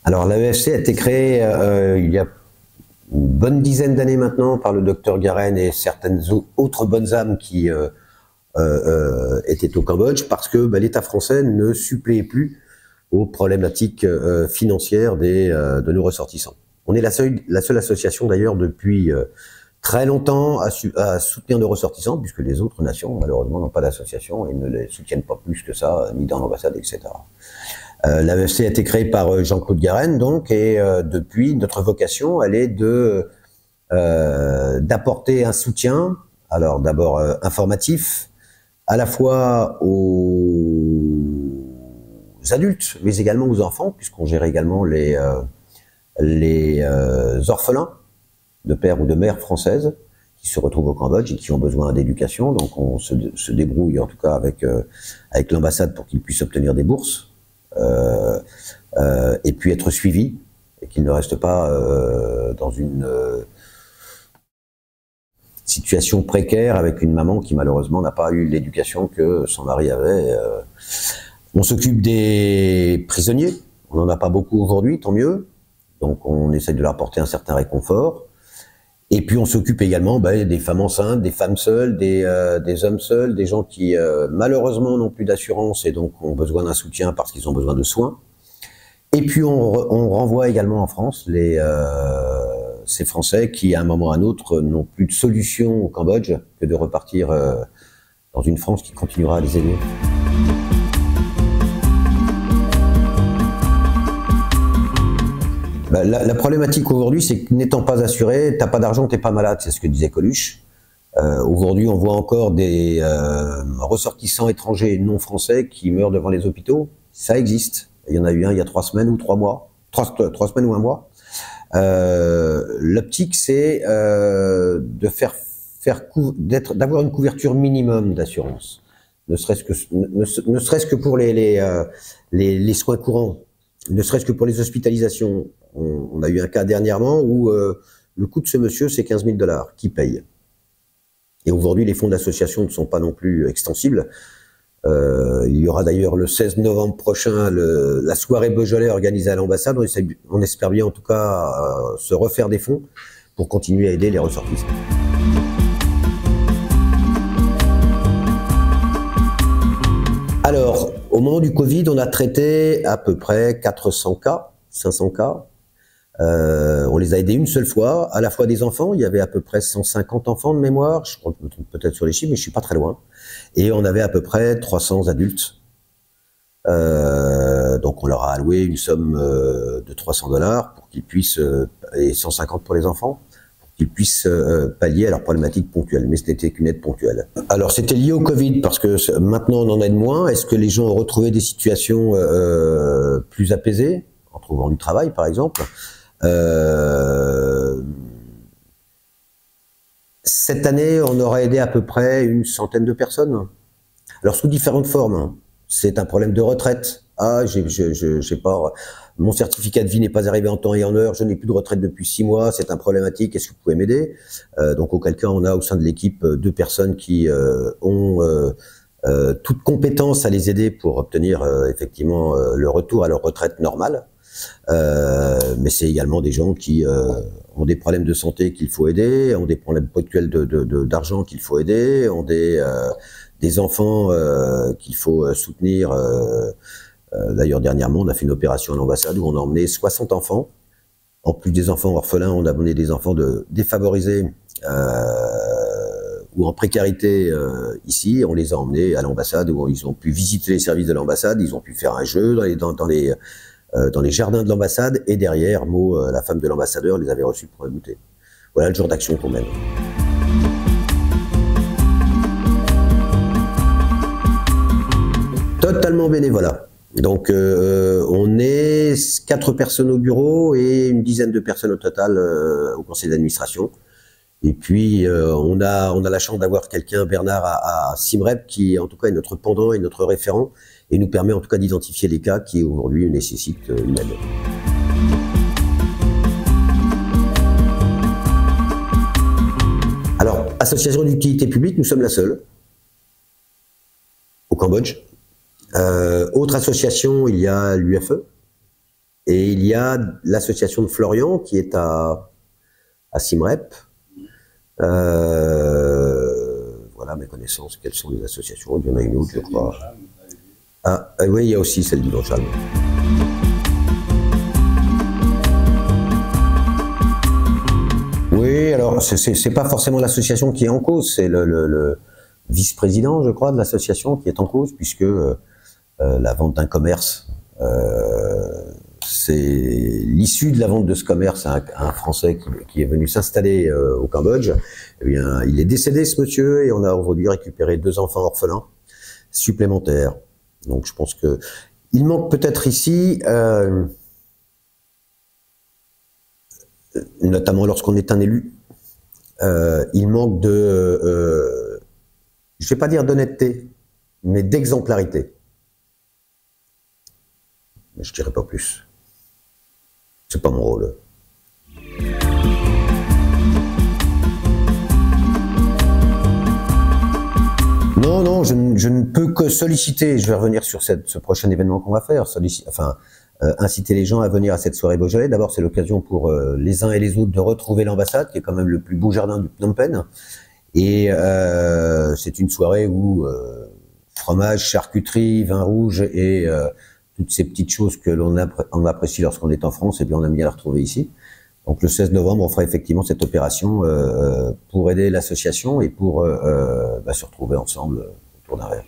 Alors l'AEFC a été créé il y a une bonne dizaine d'années maintenant par le docteur Garen et certaines autres bonnes âmes qui étaient au Cambodge parce que l'État français ne suppléait plus aux problématiques financières de nos ressortissants. On est la seule association d'ailleurs depuis très longtemps à soutenir nos ressortissants, puisque les autres nations malheureusement n'ont pas d'association et ne les soutiennent pas plus que ça, ni dans l'ambassade, etc. L'AEFC a été créé par Jean-Claude Garen, donc, et depuis, notre vocation, elle est d'apporter un soutien, alors d'abord informatif, à la fois aux adultes, mais également aux enfants, puisqu'on gère également les orphelins de père ou de mère françaises qui se retrouvent au Cambodge et qui ont besoin d'éducation. Donc on se débrouille en tout cas avec l'ambassade pour qu'ils puissent obtenir des bourses. Et puis être suivi et qu'il ne reste pas dans une situation précaire avec une maman qui malheureusement n'a pas eu l'éducation que son mari avait. On s'occupe des prisonniers, on n'en a pas beaucoup aujourd'hui, tant mieux, donc on essaie de leur apporter un certain réconfort. Et puis on s'occupe également des femmes enceintes, des femmes seules, des hommes seuls, des gens qui malheureusement n'ont plus d'assurance et donc ont besoin d'un soutien parce qu'ils ont besoin de soins. Et puis on renvoie également en France ces Français qui à un moment ou à un autre n'ont plus de solution au Cambodge que de repartir dans une France qui continuera à les aider. La problématique aujourd'hui, c'est que n'étant pas assuré, t'as pas d'argent, t'es pas malade, c'est ce que disait Coluche. Aujourd'hui, on voit encore des ressortissants étrangers non français qui meurent devant les hôpitaux. Ça existe. Il y en a eu un il y a 3 semaines ou 3 mois. 3 semaines ou 1 mois. L'optique, c'est d'avoir une couverture minimum d'assurance. Ne serait-ce que pour les soins courants. Ne serait-ce que pour les hospitalisations. On a eu un cas dernièrement où le coût de ce monsieur, c'est 15 000 $. Qui paye? Et aujourd'hui, les fonds d'association ne sont pas non plus extensibles. Il y aura d'ailleurs le 16 novembre prochain la soirée Beaujolais organisée à l'ambassade. On espère bien en tout cas se refaire des fonds pour continuer à aider les ressortissants. Alors, au moment du Covid, on a traité à peu près 400 cas, 500 cas. On les a aidés une seule fois, à la fois des enfants. Il y avait à peu près 150 enfants de mémoire. Je crois que je me trompe peut-être sur les chiffres, mais je suis pas très loin. Et on avait à peu près 300 adultes. Donc on leur a alloué une somme de 300 $ pour qu'ils puissent, et 150 pour les enfants, pour qu'ils puissent pallier à leurs problématiques ponctuelles. Mais ce n'était qu'une aide ponctuelle. Alors c'était lié au Covid parce que maintenant on en aide moins. Est-ce que les gens ont retrouvé des situations plus apaisées, en trouvant du travail par exemple? Cette année, on aura aidé à peu près une centaine de personnes. Alors sous différentes formes. C'est un problème de retraite. Ah, j'ai pas, mon certificat de vie n'est pas arrivé en temps et en heure. Je n'ai plus de retraite depuis 6 mois. C'est un problématique. Est-ce que vous pouvez m'aider? Donc auquel cas, on a au sein de l'équipe 2 personnes qui ont toute compétence à les aider pour obtenir effectivement le retour à leur retraite normale. Mais c'est également des gens qui ont des problèmes de santé qu'il faut aider, ont des problèmes ponctuels d'argent qu'il faut aider, ont des enfants qu'il faut soutenir. D'ailleurs, dernièrement, on a fait une opération à l'ambassade où on a emmené 60 enfants. En plus des enfants orphelins, on a emmené des enfants défavorisés ou en précarité ici. On les a emmenés à l'ambassade où ils ont pu visiter les services de l'ambassade, ils ont pu faire un jeu dans les jardins de l'ambassade, et derrière, Maud, la femme de l'ambassadeur, les avait reçus pour goûter. Voilà le genre d'action qu'on mène. Totalement bénévolat. Donc on est 4 personnes au bureau et une dizaine de personnes au total au conseil d'administration. Et puis on a la chance d'avoir quelqu'un, Bernard, à Siem Reap, qui en tout cas est notre pendant et notre référent, et nous permet en tout cas d'identifier les cas qui aujourd'hui nécessitent une aide. Alors, association d'utilité publique, nous sommes la seule au Cambodge. Autre association, il y a l'UFE, Et il y a l'association de Florian qui est à Simrep. Voilà mes connaissances. Quelles sont les associations? Il y en a une autre, je crois. Ah oui, il y a aussi celle d'Yvon-Chalm. Oui, alors c'est pas forcément l'association qui est en cause, c'est le vice-président, je crois, de l'association qui est en cause, puisque la vente d'un commerce, c'est l'issue de la vente de ce commerce à un Français qui est venu s'installer au Cambodge. Eh bien, il est décédé, ce monsieur, et on a aujourd'hui récupéré 2 enfants orphelins supplémentaires. Donc, je pense que il manque peut-être ici, notamment lorsqu'on est un élu, il manque de, je vais pas dire d'honnêteté, mais d'exemplarité. Mais je dirais pas plus. C'est pas mon rôle. Non, je ne peux que solliciter, je vais revenir sur ce prochain événement qu'on va faire, inciter les gens à venir à cette soirée Beaujolais. D'abord, c'est l'occasion pour les uns et les autres de retrouver l'ambassade, qui est quand même le plus beau jardin du Phnom Penh. Et c'est une soirée où fromage, charcuterie, vin rouge et toutes ces petites choses que l'on apprécie lorsqu'on est en France, et bien on aime bien la retrouver ici. Donc le 16 novembre, on fera effectivement cette opération pour aider l'association et pour se retrouver ensemble autour d'un verre.